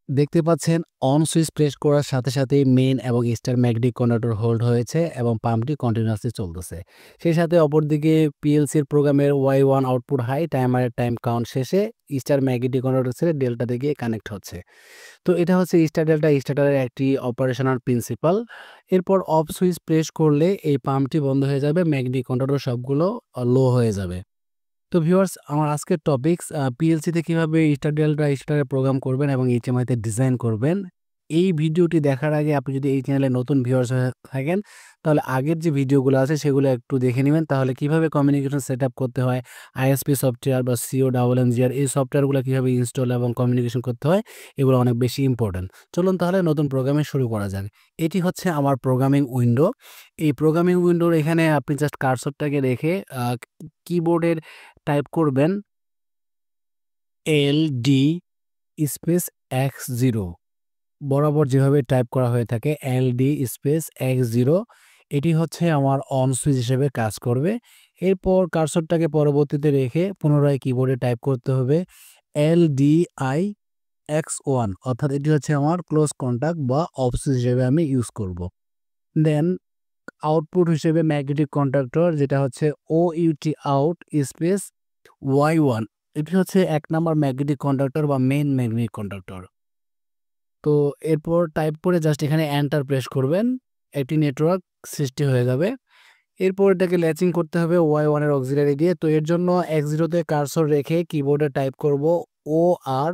দেখতে পাচ্ছেন on switch press করার সাথে সাথেই মেইন এবং স্টার ম্যাগনেটিক কন্ডাক্টর হোল্ড হয়েছে এবং পাম্পটি কন্টিনিউয়াসলি চলতেছে। সেই সাথে অপরদিকে পিএলসির প্রোগ্রামের Y1 আউটপুট হাই, টাইমারের টাইম কাউন্ট শেষে স্টার ম্যাগনেটিক কন্ডাক্টর ছেড়ে ডেল্টা দিকে কানেক্ট হচ্ছে। তো এটা হচ্ছে স্টার ডেল্টা স্টার্টারের একটি অপারেশনাল প্রিন্সিপাল। এরপর অফ সুইচ প্রেস করলে এই পাম্পটি বন্ধ হয়ে যাবে, ম্যাগনেটিক কন্ডাক্টর সবগুলো লো হয়ে যাবে। তো ভিউয়ার্স, আমার আজকের টপিকস পিএলসিতে কিভাবে স্টার ডেল্টা স্টারে প্রোগ্রাম করবেন এবং এইচএমআইতে ডিজাইন করবেন। এই ভিডিওটি দেখার আগে আপনি যদি এই চ্যানেলে নতুন ভিউয়ার্স হয়ে থাকেন, তাহলে আগের যে ভিডিওগুলো আছে সেগুলো একটু দেখে নেবেন। তাহলে কিভাবে কমিউনিকেশন সেটআপ করতে হয়, আইএসপি সফটওয়্যার বা COMMGR এই সফটওয়্যারগুলো কিভাবে ইনস্টল এবং কমিউনিকেশন করতে হয়, এগুলো অনেক বেশি ইম্পর্টেন্ট। চলুন তাহলে নতুন প্রোগ্রামে শুরু করা যাক। এটি হচ্ছে আমার প্রোগ্রামিং উইন্ডো। এই প্রোগ্রামিং উইন্ডোর এখানে আপনি জাস্ট কার্সরটাকে রেখে কিবোর্ডের টাইপ করবেন LD স্পেস X0, বরাবর যেভাবে টাইপ করা হয়ে থাকে LD স্পেস X0। এটি হচ্ছে আমার অন সুইচ হিসেবে কাজ করবে। এরপর কার্সরটাকে পরবর্তীতে রেখে পুনরায় কিবোর্ডে টাইপ করতে হবে LDI X1, অর্থাৎ এটি হচ্ছে আমার ক্লোজ কন্টাক্ট বা অফ সুইচ হিসেবে আমি ইউজ করব। দেন আউটপুট হিসেবে ম্যাগনেটিক কন্ডাক্টর, যেটা হচ্ছে OUT আউট স্পেস Y1, এটি হচ্ছে 1 নাম্বার ম্যাগনেটিক কন্ডাক্টর বা মেইন ম্যাগনেটিক কন্ডাক্টর। তো এরপর টাইপ করে জাস্ট এখানে এন্টার প্রেস করবেন, একটি নেটওয়ার্ক সৃষ্টি হয়ে যাবে। এরপর এটাকে ল্যাচিং করতে হবে Y1 এর অক্সিলারি দিয়ে। তো এর জন্য X0 তে কার্সর রেখে কিবোর্ডে টাইপ করব OR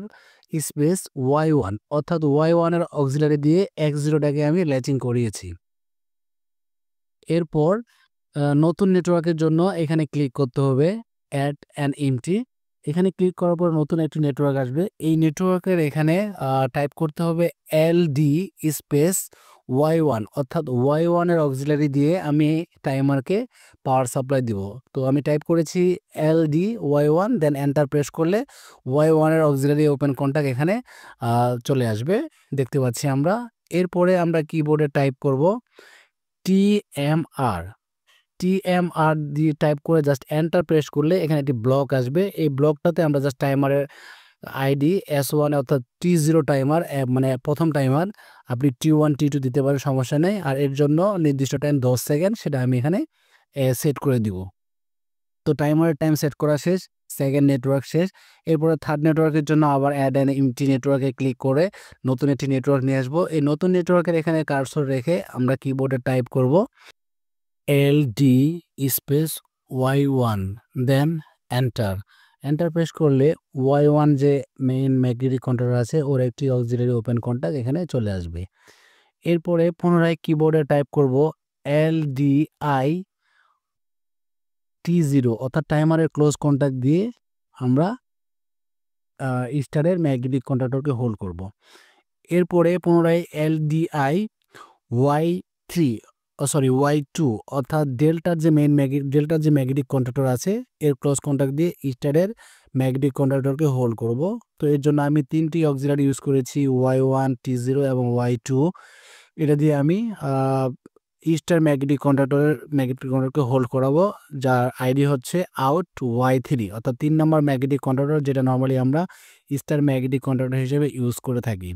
স্পেস Y1, অর্থাৎ Y1 এর অক্সিলারি দিয়ে X0 টাকে আমি ল্যাচিং করিয়েছি। এরপর নতুন নেটওয়ার্কের জন্য এখানে ক্লিক করতে হবে অ্যাড অ্যান এমটি। এখানে ক্লিক করার পর নতুন একটি নেটওয়ার্ক আসবে। এই নেটওয়ার্কের এখানে টাইপ করতে হবে LD স্পেস Y1, অর্থাৎ Y1 এর অক্সিলারি দিয়ে আমি টাইমারকে পাওয়ার সাপ্লাই দিব। তো আমি টাইপ করেছি LD Y1, then enter press করলে Y1 এর অক্সিলারি ওপেন কন্টাক্ট এখানে চলে আসবে, দেখতে পাচ্ছি আমরা। এরপরে আমরা কিবোর্ডে টাইপ করব TMR দিয়ে টাইপ করে জাস্ট এন্টার প্রেস করলে এখানে একটি ব্লক আসবে। এই ব্লকটাতে আমরা জাস্ট টাইমারের আইডি S1 অর্থাৎ T0 টাইমার, মানে প্রথম টাইমার। আপনি T1 T2 দিতে পারেন, সমস্যা নেই। আর এর জন্য নির্দিষ্ট টাইম 10 সেকেন্ড, সেটা আমি এখানে সেট করে দিব। তো টাইমারের টাইম সেট করা শেষ, সেকেন্ড নেটওয়ার্ক শেষ। এরপরে থার্ড নেটওয়ার্কের জন্য আবার অ্যাড অ্যান এমটি নেটওয়ার্কে ক্লিক করে নতুন একটি নেটওয়ার্ক নিয়ে আসবো। এই নতুন নেটওয়ার্কের এখানে কার্সর রেখে আমরা কিবোর্ডে টাইপ করব LD space Y1, then enter press করলে Y1 যে মেইন ম্যাগনেটিক কন্ট্রোলার আছে ওর একটি অক্সিলারি ওপেন কন্টাক্ট এখানে চলে আসবে। এরপরে পুনরায় কিবোর্ডে টাইপ করব LDI T0, অর্থাৎ টাইমারের ক্লোজ কন্টাক্ট দিয়ে আমরা স্টারের ম্যাগনেটিক কন্ট্রাক্টরকে হোল্ড করব। এরপরে পুনরায় LDI Y2, অর্থাৎ ডেল্টার যে ম্যাগনেটিক কন্ট্রাক্টর আছে এর ক্লোজ কন্টাক্ট দিয়ে স্টারের ম্যাগনেটিক কন্ট্রাক্টরকে হোল্ড করব। তো এর জন্য আমি 3টি অক্সিলারি ইউজ করেছি, Y1, T0 এবং Y2। এটা দিয়ে আমি স্টার ম্যাগনেটিক কন্ট্রাক্টরকে হোল্ড করাবো, যার আইডি হচ্ছে আউট Y3, অর্থাৎ 3 নম্বর ম্যাগনেটিক কন্ট্রাক্টর, যেটা নর্মালি আমরা স্টার ম্যাগনেটিক কন্ট্রাক্টর হিসেবে ইউজ করে থাকি।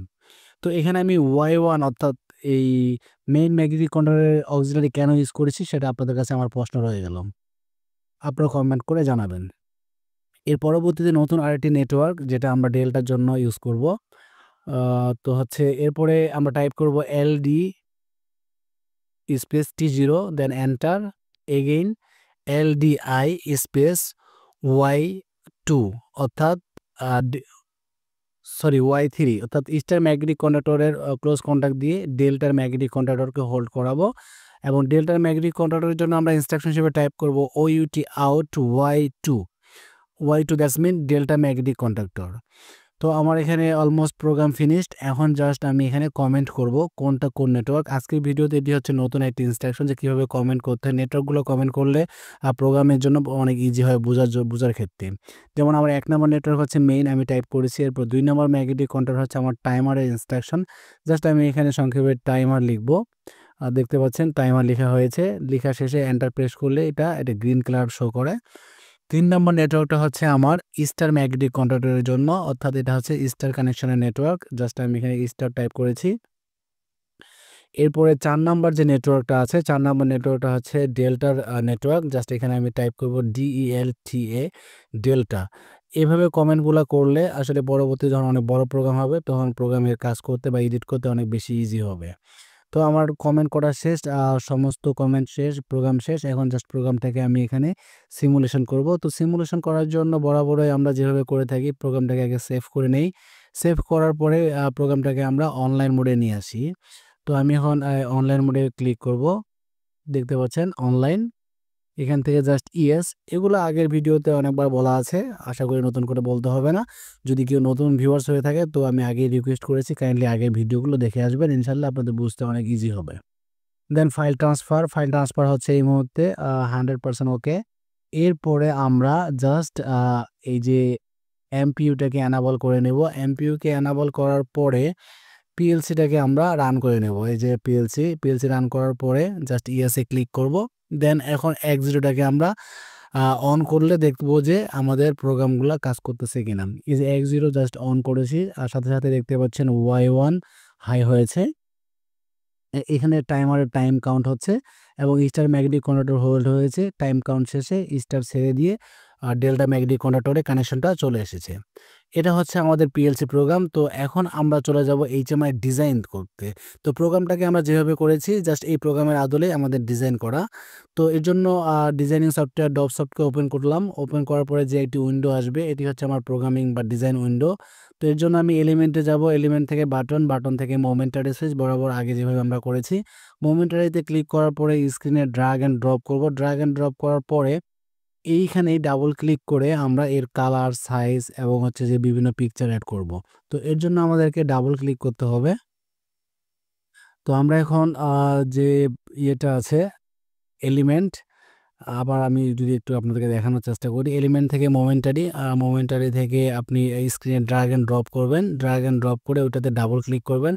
তো এখানে আমি Y1 অর্থাৎ এই মেইন ম্যাগনেটিক কন্ট্রোলারের অক্সিলারি কেন ইউজ করেছি সেটা আপনাদের কাছে আমার প্রশ্ন রয়ে গেল, আপনারা কমেন্ট করে জানাবেন। এর পরবর্তীতে নতুন আরেকটি নেটওয়ার্ক যেটা আমরা ডেল্টার জন্য ইউজ করব। তো হচ্ছে এরপরে আমরা টাইপ করব LD space T0, then enter, again LDI space Y2, অর্থাৎ Y3, অর্থাৎ স্টার ম্যাগনেটিক কন্ডাক্টরের ক্লোজ কন্টাক্ট দিয়ে ডেল্টার ম্যাগনেটিক কন্ডাক্টরকে হোল্ড করাবো। এবং ডেল্টার ম্যাগনেটিক কন্ডাক্টরের জন্য আমরা ইনস্ট্রাকশন হিসেবে টাইপ করব OUT out Y2, that's mean delta magnetic conductor. তো আমার এখানে অলমোস্ট প্রোগ্রাম ফিনিশড। এখন জাস্ট আমি এখানে কমেন্ট করব কোনটা কোন নেটওয়ার্ক। আজকের ভিডিওতে এটি হচ্ছে নতুন একটি ইনস্ট্রাকশন যে কীভাবে কমেন্ট করতে হয়। নেটওয়ার্কগুলো কমেন্ট করলে প্রোগ্রামের জন্য অনেক ইজি হয় বোঝার ক্ষেত্রে। যেমন আমার 1 নম্বর নেটওয়ার্ক হচ্ছে মেইন, আমি টাইপ করেছি। এরপর 2 নম্বর ম্যাগনেটিক কন্ট্রোলার হচ্ছে আমার টাইমারের ইনস্ট্রাকশন। জাস্ট আমি এখানে সংক্ষেপে টাইমার লিখব। দেখতে পাচ্ছেন টাইমার লেখা হয়েছে। লেখা শেষে এন্টার প্রেস করলে এটা গ্রিন কালার শো করে। 3 নম্বর নেটওয়ার্কটা হচ্ছে আমার স্টার ম্যাগনেটিক কন্ট্রাক্টরের জন্য, অর্থাৎ এটা হচ্ছে স্টার কানেকশনের নেটওয়ার্ক। জাস্ট আমি এখানে স্টার টাইপ করেছি। এরপরে 4 নাম্বার যে নেটওয়ার্কটা আছে, 4 নাম্বার নেটওয়ার্কটা হচ্ছে ডেল্টার নেটওয়ার্ক। জাস্ট এখানে আমি টাইপ করব DELTA, ডেল্টা। এভাবে কমেন্টগুলো করলে আসলে পরবর্তী যখন অনেক বড় প্রোগ্রাম হবে তখন প্রোগ্রামের কাজ করতে বা এডিট করতে অনেক বেশি ইজি হবে। তো আমার কমেন্ট করা শেষ, সমস্ত কমেন্ট শেষ, প্রোগ্রাম শেষ। এখন জাস্ট প্রোগ্রামটাকে আমি এখানে সিমুলেশন করব। তো সিমুলেশন করার জন্য বরাবরই আমরা যেভাবে করে থাকি, প্রোগ্রামটাকে আগে সেভ করে নেই। সেভ করার পরে প্রোগ্রামটাকে আমরা অনলাইন মোডে নিয়ে আসি। তো আমি এখন অনলাইন মোডে ক্লিক করব। দেখতে পাচ্ছেন অনলাইন। এখান থেকে জাস্ট ইয়েস। এগুলো আগের ভিডিওতে অনেকবার বলা আছে, আশা করি নতুন করে বলতে হবে না। যদি কেউ নতুন ভিউয়ার্স হয়ে থাকে তো আমি আগেই রিকোয়েস্ট করেছি কাইন্ডলি আগের ভিডিওগুলো দেখে আসবেন, ইনশাল্লাহ আপনাদের বুঝতে অনেক ইজি হবে। দেন ফাইল ট্রান্সফার হচ্ছে এই মুহূর্তে 100% ওকে। এরপরে আমরা জাস্ট এই যে এমপিইউটাকে এনাবল করে নেব। এমপিইউকে এনাবল করার পরে পিএলসিটাকে আমরা রান করে নেব। এই যে পিএলসি রান করার পরে জাস্ট ইয়েসে ক্লিক করব। দেন এখন X0টাকে আমরা অন করলে দেখব যে আমাদের প্রোগ্রামগুলো কাজ করতেছে কিনা। এই যে X0 জাস্ট অন করেছি আর সাথে সাথে দেখতে পাচ্ছেন Y1 হাই হয়েছে। এখানে টাইমারের টাইম কাউন্ট হচ্ছে এবং স্টার ম্যাগনেটিক কন্ডাক্টর হোল্ড হয়েছে। টাইম কাউন্ট শেষে স্টার ছেড়ে দিয়ে ডেল্টা ম্যাগনেটিক কন্ডাক্টরে কানেকশনটা চলে এসেছে। এটা হচ্ছে আমাদের পিএলসি প্রোগ্রাম। তো এখন আমরা চলে যাব এইচএমআই ডিজাইন করতে। তো প্রোগ্রামটাকে আমরা যেভাবে করেছি জাস্ট এই প্রোগ্রামের আদলে আমাদের ডিজাইন করা। তো এর জন্য ডিজাইনিং সফটওয়্যার ডব সফটকে ওপেন করলাম। ওপেন করার পরে যে একটি উইন্ডো আসবে এটি হচ্ছে আমার প্রোগ্রামিং বা ডিজাইন উইন্ডো। তো এর জন্য আমি এলিমেন্টে যাব। এলিমেন্ট থেকে বাটন থেকে মোমেন্টারি সুইচ বরাবর আগে যেভাবে আমরা করেছি। মোমেন্টারিতে ক্লিক করার পরে স্ক্রিনে ড্র্যাগ অ্যান্ড ড্রপ করব। ড্র্যাগ অ্যান্ড ড্রপ করার পরে এইখানেই ডাবল ক্লিক করে আমরা এর কালার, সাইজ এবং হচ্ছে যে বিভিন্ন পিকচার অ্যাড করব। তো এর জন্য আমাদেরকে ডাবল ক্লিক করতে হবে। তো আমরা এখন যে ইয়েটা আছে এলিমেন্ট, আবার আমি যদি একটু আপনাদেরকে দেখানোর চেষ্টা করি। এলিমেন্ট থেকে মোমেন্টারি থেকে আপনি স্ক্রিনে ড্র্যাগ অ্যান্ড ড্রপ করবেন। ড্র্যাগ অ্যান্ড ড্রপ করে ওটাতে ডাবল ক্লিক করবেন।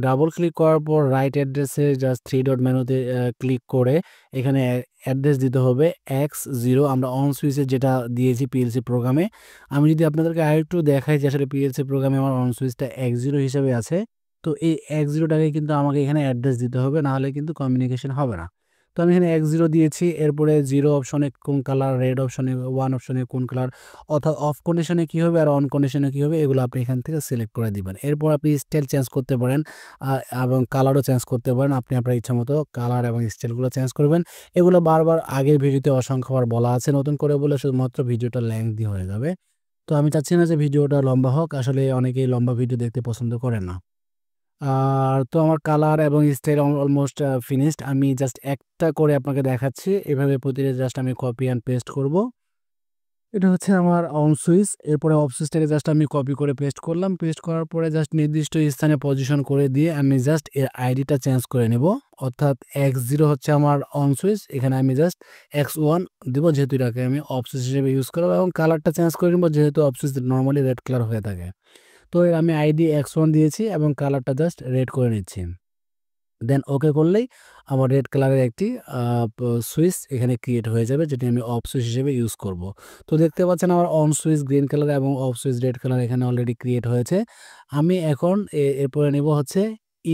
ডাবল ক্লিক করার পর রাইট অ্যাড্রেসে জাস্ট 3 ডট মেনুতে ক্লিক করে এখানে অ্যাড্রেস দিতে হবে X0। আমরা অন সুইচে যেটা দিয়েছি পিএলসি প্রোগ্রামে। আমি যদি আপনাদেরকে আরেকটু দেখাই যে আসলে পিএলসি প্রোগ্রামে আমার অন সুইচটা X0 হিসেবে আছে। তো এই X0টাকে কিন্তু আমাকে এখানে অ্যাড্রেস দিতে হবে, নাহলে কিন্তু কমিউনিকেশন হবে না। তো আমি এখানে X0 দিয়েছি। এরপরে 0 অপশনে কোন কালার, রেড অপশনে, 1 অপশনে কোন কালার, অর্থাৎ অফ কন্ডিশনে কী হবে আর অন কন্ডিশনে কী হবে এগুলো আপনি এখান থেকে সিলেক্ট করে দিবেন। এরপর আপনি স্টাইল চেঞ্জ করতে পারেন এবং কালারও চেঞ্জ করতে পারেন। আপনি আপনার ইচ্ছা মতো কালার এবং স্টাইলগুলো চেঞ্জ করবেন। এগুলো বারবার আগের ভিডিওতে অসংখ্যবার বলা আছে, নতুন করে বলে শুধুমাত্র ভিডিওটা লেংথি হয়ে যাবে। তো আমি চাচ্ছি না যে ভিডিওটা লম্বা হোক, আসলে অনেকেই লম্বা ভিডিও দেখতে পছন্দ করে না। আর তো আমার কালার এবং স্টাইল অলমোস্ট ফিনিশড। আমি জাস্ট একটা করে আপনাকে দেখাচ্ছি। এভাবে প্রতিটা জাস্ট আমি কপি অ্যান্ড পেস্ট করব। এটা হচ্ছে আমার অন সুইচ। এরপরে অফ সুইচটাকে জাস্ট আমি কপি করে পেস্ট করলাম। পেস্ট করার পরে জাস্ট নির্দিষ্ট স্থানে পজিশন করে দিয়ে আমি জাস্ট এর আইডিটা চেঞ্জ করে নেব। অর্থাৎ X0 হচ্ছে আমার অন সুইচ, এখানে আমি জাস্ট X1 দেবো, যেহেতু এটাকে আমি অফ সুইচ হিসেবে ইউজ করবো, এবং কালারটা চেঞ্জ করে নেব যেহেতু off switch normally red colour হয়ে থাকে। তো আমি আইডি X1 দিয়েছি এবং কালারটা জাস্ট রেড করে নিচ্ছি। দেন ওকে করলেই আমার রেড কালারের একটি সুইচ এখানে ক্রিয়েট হয়ে যাবে, যেটি আমি অফ সুইচ হিসেবে ইউজ করব। তো দেখতে পাচ্ছেন আমার অন সুইচ গ্রিন কালার এবং অফ সুইচ রেড কালার এখানে অলরেডি ক্রিয়েট হয়েছে। আমি এখন এরপরে নেব হচ্ছে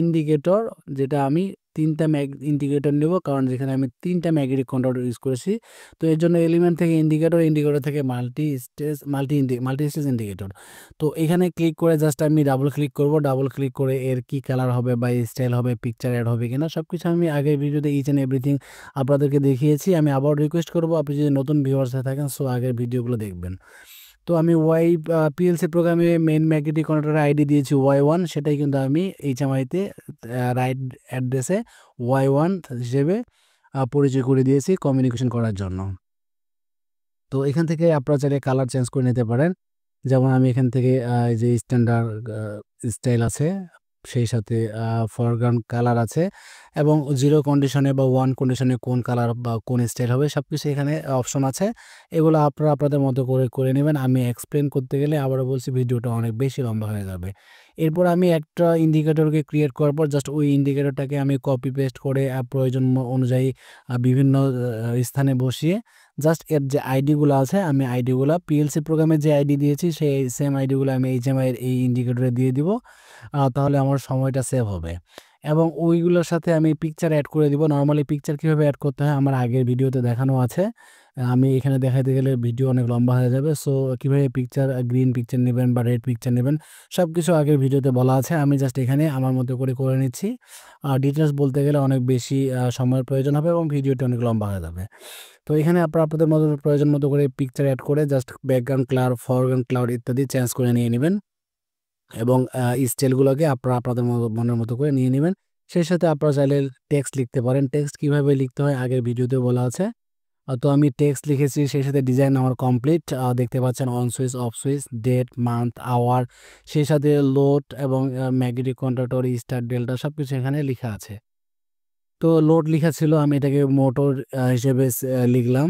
ইন্ডিকেটর, যেটা আমি 3টা ইন্ডিকেটর নেব, কারণ যেখানে আমি 3টা ম্যাগনেটিক কন্ট্রোলার ইউজ করেছি। তো এর জন্য এলিমেন্ট থেকে ইন্ডিকেটর থেকে মাল্টি স্টেজ ইন্ডিকেটর। তো এখানে ক্লিক করে জাস্ট আমি ডাবল ক্লিক করব। ডাবল ক্লিক করে এর কি কালার হবে বা স্টাইল হবে, পিকচার অ্যাড হবে কিনা সবকিছু আমি আগের ভিডিওতে ইচ অ্যান্ড এভরিথিং আপনাদেরকে দেখিয়েছি। আমি আবার রিকোয়েস্ট করব আপনি যদি নতুন ভিউয়ার্স হয়ে থাকেন সো আগের ভিডিওগুলো দেখবেন। তো আমি পিএলসি প্রোগ্রামে মেইন ম্যাগনেটিক কন্ট্রোলারের আইডি দিয়েছি Y1, সেটাই কিন্তু আমি এইচএমআইতে রাইট অ্যাড্রেসে Y1 হিসেবে পরিচয় করে দিয়েছি কমিউনিকেশন করার জন্য। তো এখান থেকে আপনারা চাইলে কালার চেঞ্জ করে নিতে পারেন। যেমন আমি এখান থেকে এই যে স্ট্যান্ডার্ড স্টাইল আছে, সেই সাথে ফরগ্রাউন্ড কালার আছে এবং 0 কন্ডিশনে বা 1 কন্ডিশনে কোন কালার বা কোন স্টাইল হবে সবকিছু এখানে অপশন আছে। এগুলো আপনারা আপনাদের মতো করে নেবেন। আমি এক্সপ্লেন করতে গেলে আবারও বলছি ভিডিওটা অনেক বেশি লম্বা হয়ে যাবে। এরপর আমি একটা ইন্ডিকেটরকে ক্রিয়েট করার পর জাস্ট ওই ইন্ডিকেটরটাকে আমি কপি পেস্ট করে প্রয়োজন অনুযায়ী বিভিন্ন স্থানে বসিয়ে জাস্ট এর যে আইডিগুলো আছে আমি আইডিগুলো পিএলসি প্রোগ্রামে যে আইডি দিয়েছি সেই সেম আইডিগুলো আমি এইচএমআই এর এই ইন্ডিকেটরে দিয়ে দিব। তাহলে আমার সময়টা সেভ হবে এবং ওইগুলোর সাথে আমি পিকচার অ্যাড করে দিব। নর্মালি পিকচার কীভাবে অ্যাড করতে হয় আমার আগের ভিডিওতে দেখানো আছে। আমি এখানে দেখাতে গেলে ভিডিও অনেক লম্বা হয়ে যাবে। সো কীভাবে পিকচার গ্রিন পিকচার নেবেন বা রেড পিকচার নেবেন সব কিছু আগের ভিডিওতে বলা আছে। আমি জাস্ট এখানে আমার মতো করে নিচ্ছি। ডিটেলস বলতে গেলে অনেক বেশি সময়ের প্রয়োজন হবে এবং ভিডিওটা অনেক লম্বা হয়ে যাবে। তো এখানে আপনারা আপনাদের মতো প্রয়োজন মতো করে পিকচার অ্যাড করে just background cloud, foreground cloud ইত্যাদি চেঞ্জ করে নিয়ে নেবেন এবং স্টাইলগুলোকে আপনারা আপনাদের মনের মতো করে নিয়ে নেবেন। সেই সাথে আপনারা চাইলে টেক্সট লিখতে পারেন। টেক্সট কীভাবে লিখতে হয় আগের ভিডিওতে বলা আছে। তো আমি টেক্সট লিখেছি, সেই সাথে ডিজাইন আমার কমপ্লিট। দেখতে পাচ্ছেন on switch, off switch, date, month, hour, সেই সাথে লোড এবং ম্যাগনেটিক কন্ট্রাক্টর, স্টার, ডেল্টা সবকিছু এখানে লেখা আছে। তো লোড লেখা ছিল, আমি এটাকে মোটর হিসেবে লিখলাম।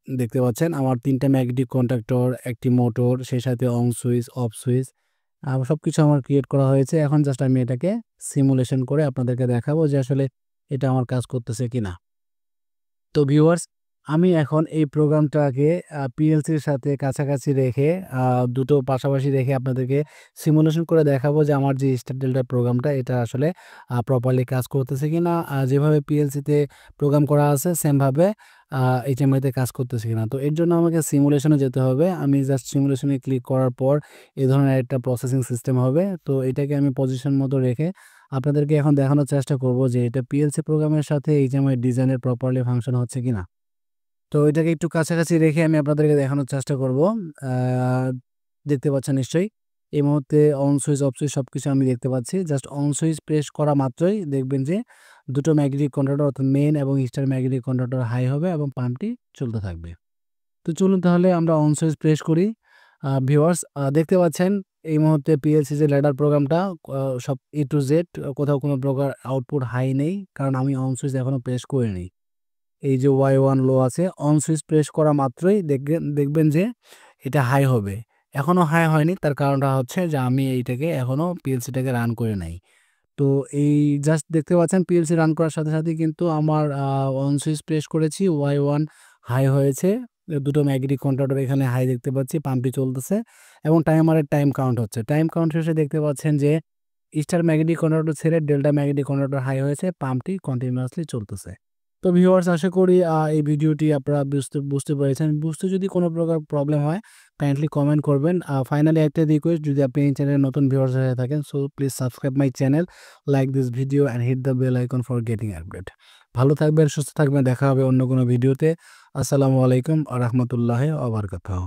দেখতে পাচ্ছেন আমার 3টা ম্যাগনেটিক কন্ট্রাক্টর, একটি মোটর, সেই সাথে অন সুইচ, অফ সুইচ সবকিছু আমার ক্রিয়েট করা হয়েছে। এখন জাস্ট আমি এটাকে সিমুলেশন করে আপনাদেরকে দেখাবো যে আসলে এটা আমার কাজ করতেছে কিনা। তো ভিউয়ার্স, আমি এখন এই প্রোগ্রামটাকে পিএলসির সাথে কাছাকাছি রেখে দুটো পাশাপাশি রেখে আপনাদেরকে সিমুলেশন করে দেখাবো যে আমার যে স্টার ডেল্টা প্রোগ্রামটা এটা আসলে প্রপারলি কাজ করতেছে কিনা। যেভাবে পিএলসিতে প্রোগ্রাম করা আছে সেমভাবে এইচএমআইতে কাজ করতেছে কিনা। তো এর জন্য আমাকে সিমুলেশনে যেতে হবে। আমি জাস্ট সিমুলেশনে ক্লিক করার পর এই ধরনের একটা প্রসেসিং সিস্টেম হবে। তো এটাকে আমি পজিশন মতো রেখে আপনাদেরকে এখন দেখানোর চেষ্টা করব যে এটা পিএলসি প্রোগ্রামের সাথে এইচএমআই ডিজাইনের প্রপারলি ফাংশন হচ্ছে কিনা। তো এটাকে একটু কাছাকাছি রেখে আমি আপনাদেরকে দেখানোর চেষ্টা করব। দেখতে পাচ্ছেন নিশ্চয়ই এই মুহূর্তে অন সুইচ, অফ সুইচ সবকিছু আমি দেখতে পাচ্ছি। জাস্ট অন সুইচ প্রেস করা মাত্রই দেখবেন যে দুটো ম্যাগনেটিক কন্ট্রাক্টর অর্থাৎ মেইন এবং স্টার ম্যাগনেটিক কন্ট্রাক্টর হাই হবে এবং পাম্পটি চলতে থাকবে। তো চলুন তাহলে আমরা অন সুইচ প্রেস করি। ভিউয়ার্স, দেখতে পাচ্ছেন এই মুহূর্তে পিএলসি যে ল্যাডার প্রোগ্রামটা সব A to Z কোথাও কোনো প্রকার আউটপুট হাই নেই, কারণ আমি অন সুইচ এখনও প্রেস করিনি। এই যে Y1 লো আছে, অন সুইচ প্রেস করা মাত্রই দেখবেন যে এটা হাই হবে। এখনও হাই হয়নি, তার কারণটা হচ্ছে যে আমি এইটাকে এখনও পিএলসিটাকে রান করে নাই। তো এই জাস্ট দেখতে পাচ্ছেন পিএলসি রান করার সাথে সাথেই কিন্তু আমার অন সুইচ প্রেস করেছি, Y1 হাই হয়েছে। দুটো ম্যাগনেটিক কন্ট্রাক্টর এখানে হাই দেখতে পাচ্ছি, পাম্পটি চলতেছে এবং টাইমারের টাইম কাউন্ট হচ্ছে। টাইম কাউন্ট শেষে দেখতে পাচ্ছেন যে স্টার ম্যাগনেটিক কন্ট্রাক্টর ছেড়ে ডেল্টা ম্যাগনেটিক কন্ট্রাক্টর হাই হয়েছে, পাম্পটি কন্টিনিউয়াসলি চলতেছে। তো ভিউয়ার্স, আশা করি এই ভিডিওটি আপনারা বুঝতে পেরেছেন। বুঝতে যদি কোনো প্রকার প্রবলেম হয় কাইন্ডলি কমেন্ট করবেন। ফাইনালি একটা রিকোয়েস্ট, যদি আপনি এই চ্যানেলে নতুন ভিউয়ার্স হয়ে থাকেন, so please subscribe my channel, like this video and hit the bell icon for getting update. ভালো থাকবেন, সুস্থ থাকবেন, দেখা হবে অন্য কোনো ভিডিওতে। আসসালামু আলাইকুম ওয়া রাহমাতুল্লাহি ওয়া বারাকাতুহু।